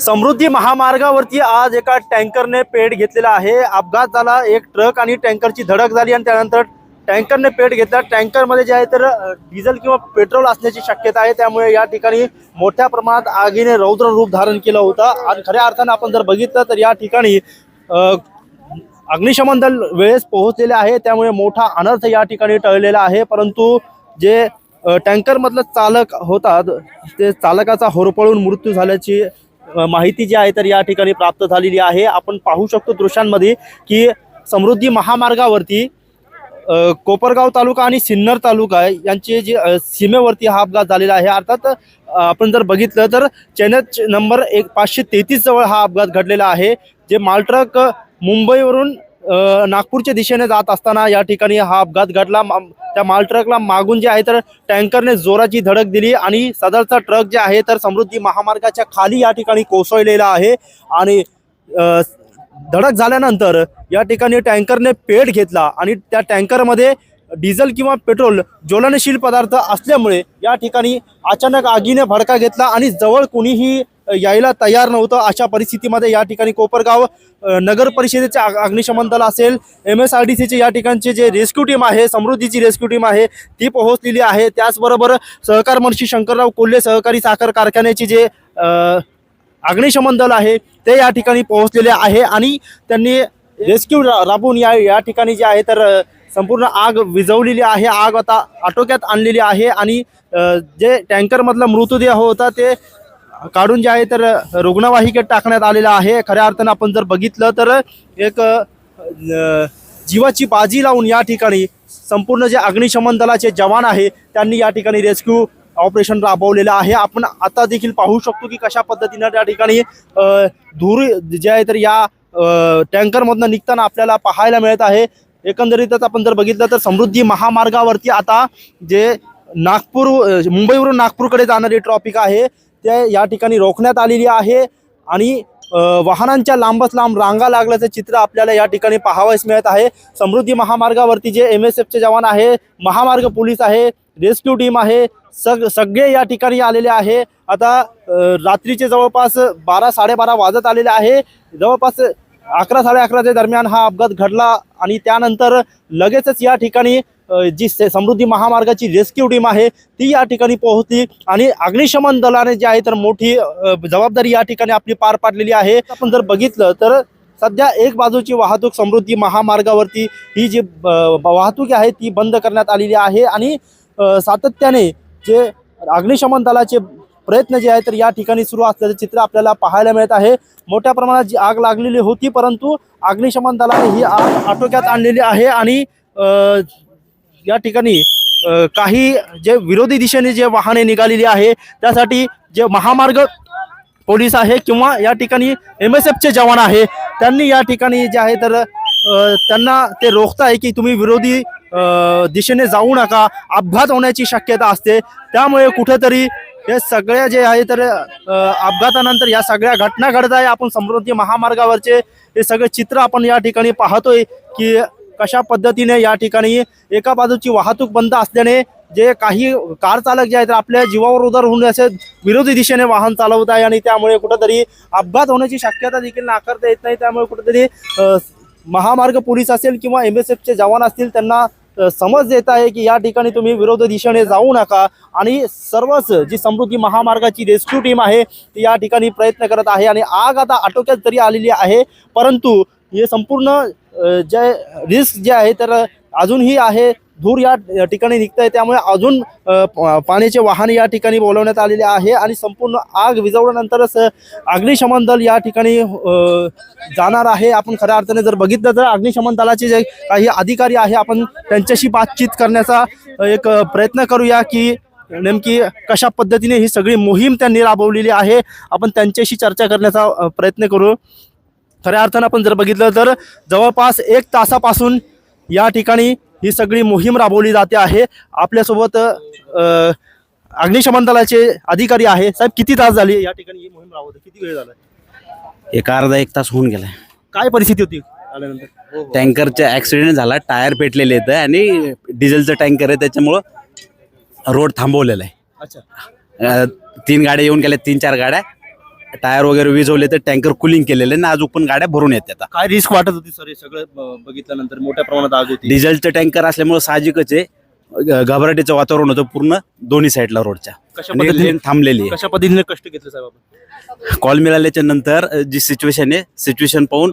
समृद्धी महामार्गावरती आज एका टँकरने पेट घेतलेला आहे। अपघात झाला, एक ट्रक आणि टँकरची धडक झाली आणि त्यानंतर टँकरने पेट घेतला। टँकरमध्ये जे आहे तर डिझेल किंवा पेट्रोल असण्याची शक्यता आहे, त्यामुळे या ठिकाणी मोठ्या प्रमाणात आगीने रौद्र रूप धारण केलं होतं। आणि खऱ्या अर्थाने आपण जर बघितलं तर या ठिकाणी अग्निशमन दल वेळेस पोहोचलेले आहे, त्यामुळे मोठा अनर्थ या ठिकाणी टळलेला आहे। परंतु जे टँकर मधला चालक होता ते चालकाचा होरपळून मृत्यू झाल्याची माहिती जी आहे तर या ठिकाणी प्राप्त झालेली आहे। आपण पाहू शकतो दृश्यांमध्ये की समृद्धी महामार्गावरती कोपरगाव तालुका आणि सिन्नर तालुका यांचे जे सीमेवरती हा अपघात झालेला आहे। अर्थात आपण जर बघितलं तर NH नंबर 533 जवळ हा अपघात घडलेला आहे। जे मालट्रक मुंबईवरून नागपूरच्या दिशेने जात असताना या ठिकाणी हा अपघात घडला। त्या मालट्रकला मागून जे आहे तर टँकरने जोराची धडक दिली आणि सदरचा ट्रक जे आहे तर समृद्धी महामार्गाच्या खाली या ठिकाणी कोसळलेला आहे। आणि धडक झाल्यानंतर या ठिकाणी टँकरने पेट घेतला आणि त्या टँकरमध्ये डिझेल किंवा पेट्रोल ज्वलनशील पदार्थ असल्यामुळे या ठिकाणी अचानक आगीने भडका घेतला आणि जवळ कोणीही यायला तयार नव्हतं। अशा परिस्थितीमध्ये या ठिकाणी कोपरगाव नगर परिषदेचे अग्निशमन दल असेल, MSRDCचे या ठिकाणचे जे रेस्क्यू टीम आहे, समृद्धीची रेस्क्यू टीम आहे ती पोहोचलेली आहे। त्याचबरोबर सहकार मंत्री शंकरराव कोल्हे सहकारी साखर कारखान्याचे जे अग्निशमन दल आहे ते या ठिकाणी पोहोचलेले आहे आणि त्यांनी रेस्क्यू राबवून या ठिकाणी जे आहे तर संपूर्ण आग विझवलेली आहे। आग आता आटोक्यात आणलेली आहे आणि जे टँकरमधला मृतदेह होता ते काढून जे आहे तर रुग्णवाहिकेत टाकण्यात आलेला आहे। खऱ्या अर्थानं आपण जर बघितलं तर एक जीवाची बाजी लावून या ठिकाणी संपूर्ण जे अग्निशमन दलाचे जवान आहे त्यांनी या ठिकाणी रेस्क्यू ऑपरेशन राबवलेलं आहे। आपण आता देखील पाहू शकतो की कशा पद्धतीनं त्या ठिकाणी धूर जे आहे तर या टँकरमधनं निघताना आपल्याला पाहायला मिळत आहे। एकंदरीतच आपण जर बघितलं तर समृद्धी महामार्गावरती आता जे मुंबईवरून नागपूरकडे जाणारी ट्रॉफिक आहे ते या ठिकाणी रोखण्यात आलेली आहे आणि वाहनांच्या लांबच लांब रांगा लागल्याचं चित्र आपल्याला या ठिकाणी पाहावयास मिळत आहे। समृद्धी महामार्गावरती जे MSFचे जवान आहे, महामार्ग पोलीस आहे, रेस्क्यू टीम आहे, सगळे या ठिकाणी आलेले आहे। आता रात्रीचे जवळपास 12-12:30 वाजत आलेले आहे। जवळपास 11-11:30 दरम्यान हा अपघात घडला आणि त्यानंतर लगेचच या ठिकाणी जी समृद्धी महामार्गाची रेस्क्यू टीम आहे ती या ठिकाणी पोहोचली आणि अग्निशमन दलाने जे आहे तर मोठी जबाबदारी या ठिकाणी आपली पार पाडलेली आहे। आपण जर बघितलं तर सध्या एक बाजूची वाहतूक समृद्धी महामार्गावरती ही जी वाहतूक आहे ती बंद करण्यात आलेली आहे आणि सातत्याने जे अग्निशमन दलाचे प्रयत्न जे आहे तर या ठिकाणी सुरू असल्याचं चित्र आपल्याला पाहायला मिळत आहे। मोठ्या प्रमाणात जी आग लागलेली होती परंतु अग्निशमन दलाने ही आग आटोक्यात आणलेली आहे आणि या ठिकाणी काही जे विरोधी दिशेने जे वाहने निघालेली आहे त्यासाठी जे महामार्ग पोलीस आहे किंवा या ठिकाणी MSFचे जवान आहे त्यांनी या ठिकाणी जे आहे तर त्यांना ते रोखताय की तुम्ही विरोधी दिशेने जाऊ नका, अपघात होण्याची शक्यता असते। त्यामुळे कुठेतरी हे सगळ्या जे आहे तर अपघातानंतर या सगळ्या घटना घडत आहे। आपण समृद्धी महामार्गावरचे हे सगळे चित्र आपण या ठिकाणी पाहतोय की कशा पद्धतीने या ठिकाणी एका बाजूची वाहतूक बंद असल्याने जे काही कार चालक जे आहेत आपल्या जीवावर उदार होऊन असे विरोधी दिशेने वाहन चालवत आहे आणि त्यामुळे कुठेतरी अपघात होण्याची शक्यता देखील नाकारता येत नाही। त्यामुळे कुठेतरी महामार्ग पोलीस असेल किंवा MSFचे जवान असतील त्यांना समज देत आहे की या ठिकाणी तुम्ही विरोधी दिशेने जाऊ नका आणि सर्वच जी समृद्धी महामार्गाची रेस्क्यू टीम आहे ती या ठिकाणी प्रयत्न करत आहे आणि आग आता आटोक्यात जरी आलेली आहे परंतु हे संपूर्ण जे रिस्क जे आहे तर अजूनही आहे। धूर या ठिकाणी निघतंय त्यामुळे अजून पाण्याचे वाहन या ठिकाणी बोलवण्यात आलेले आहे आणि संपूर्ण आग विझवल्यानंतरच अग्निशमन दल या ठिकाणी जाणार आहे। आपण खऱ्या अर्थाने जर बघितलं तर अग्निशमन दलाचे जे काही अधिकारी आहे आपण त्यांच्याशी बातचीत करण्याचा एक प्रयत्न करूया की नेमकी कशा पद्धतीने ही सगळी मोहीम त्यांनी राबवलेली आहे। आपण त्यांच्याशी चर्चा करण्याचा प्रयत्न करू। खऱ्या अर्थानं आपण जर बघितलं तर जवळपास 1 तासापासून या ठिकाणी ही सगळी मोहीम राबवली जाते आहे। आपल्यासोबत अग्निशमन दलाचे अधिकारी आहे। साहेब, किती तास झाली या ठिकाणी ही मोहीम राबवते, किती वेळ झाला? अर्धा तास होऊन गेलाय। काय परिस्थिती होती आल्यानंतर? टँकरचा ऍक्सिडेंट झाला, टायर पेटलेले आहेत आणि डिझेलचं टँकर आहे त्याच्यामुळं रोड थांबवलेला आहे। अच्छा, 3 गाड्या येऊन गेल्या, 3-4 गाड्या टायर वगैरे विझवले तर टँकर कुलिंग केलेले आणि अजून पण गाड्या भरून येतात. काय रिस्क वाटत होती सर हे सगळं बघितल्यानंतर? मोठ्या प्रमाणात आग होती. डिझेलचं टँकर असल्यामुळे साहजिकच आहे घबराटीचं वातावरण होतं पूर्ण दोन्ही साईडला रोडच्या. कशा आणि पद्धतीने लेन थांबलेली आहे. कशा पद्धतीने कष्ट घेतले साहेब आपण? कॉल मिळाल्याच्या नंतर जी सिच्युएशन आहे सिच्युएशन पाहून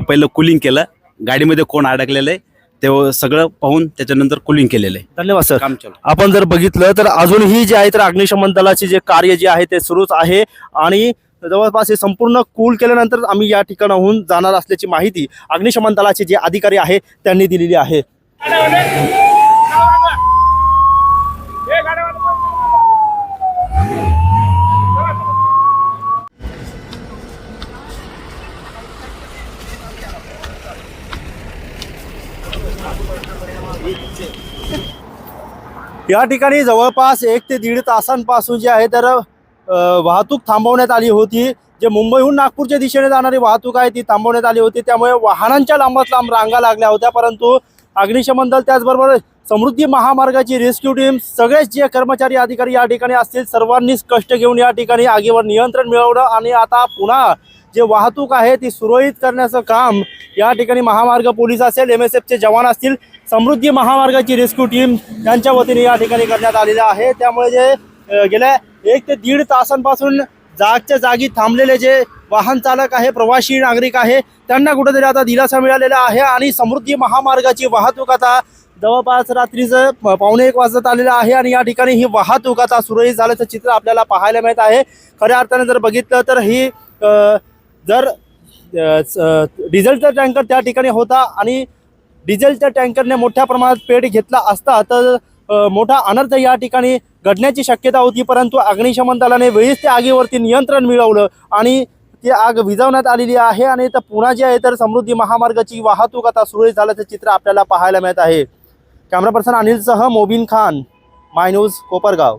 पहिलं कुलिंग केलं. गाडीमध्ये कोण अडकलेलं आहे ते सगळं पाहून त्याच्यानंतर कुलिंग केलेलं आहे. धन्यवाद सर. काम चालू. आपण जर बघितलं तर अजूनही जे आहे तर अग्निशमन दलाचे जे कार्य जे आहे ते सुरूच आहे आणि जवळपास हे संपूर्ण कूल केल्यानंतर आम्ही या ठिकाणाहून जाणार असल्याची माहिती अग्निशमन दलाचे जे अधिकारी आहे त्यांनी दिलेली आहे. या ठिकाणी जवळपास 1 ते 1.5 तासांपासून जे आहे तर वाहतूक थांबवण्यात आली होती. जे मुंबईहून नागपूरच्या दिशेने जाणारी वाहतूक आहे ती थांबवण्यात आली होती. त्यामुळे वाहनांच्या लांबात लांब रांगा लागल्या होत्या. परंतु अग्निशमन दल त्याचबरोबर समृद्धी महामार्गाची रेस्क्यू टीम सगळेच जे कर्मचारी अधिकारी या ठिकाणी असतील सर्वांनीच कष्ट घेऊन या ठिकाणी आगीवर नियंत्रण मिळवलं आणि आता पुन्हा जे वाहतूक आहे ती सुरळीत करण्याचं काम या ठिकाणी महामार्ग पोलीस असेल MSFचे जवान असतील समृद्धी महामार्गाची रेस्क्यू टीम यांच्या वतीने या ठिकाणी करण्यात आलेलं आहे. त्यामुळे जे गेल्या 1 ते 1.5 तासांपासून जागच्या जागी थांबलेले जे वाहन चालक आहे प्रवासी नागरिक आहे त्यांना कुठेतरी आता दिलासा मिळालेला आहे आणि समृद्धी महामार्गाची वाहतूक आता जवळपास रात्रीचं 1:15 वाजत आलेलं आहे आणि या ठिकाणी ही वाहतूक आता सुरळीत झाल्याचं चित्र आपल्याला पाहायला मिळत आहे. खऱ्या अर्थाने जर बघितलं तर ही जर डिझेलचा टँकर त्या ठिकाणी होता आणि डिझेलच्या टँकरने मोठ्या प्रमाणात पेट घेतला असता तर मोठा अनर्थ या ठिकाणी घडण्याची शक्यता होती. परंतु अग्निशमन दलाने वेळीच त्या आगीवरती नियंत्रण मिळवलं आणि ती आग विझवण्यात आलेली आहे आणि तर पुन्हा जे आहे तर समृद्धी महामार्गाची वाहतूक आता सुरळीत झाल्याचं चित्र आपल्याला पाहायला मिळत आहे. कॅमेरा पर्सन अनिलसह मोबिन खान, माय न्यूज, कोपरगाव.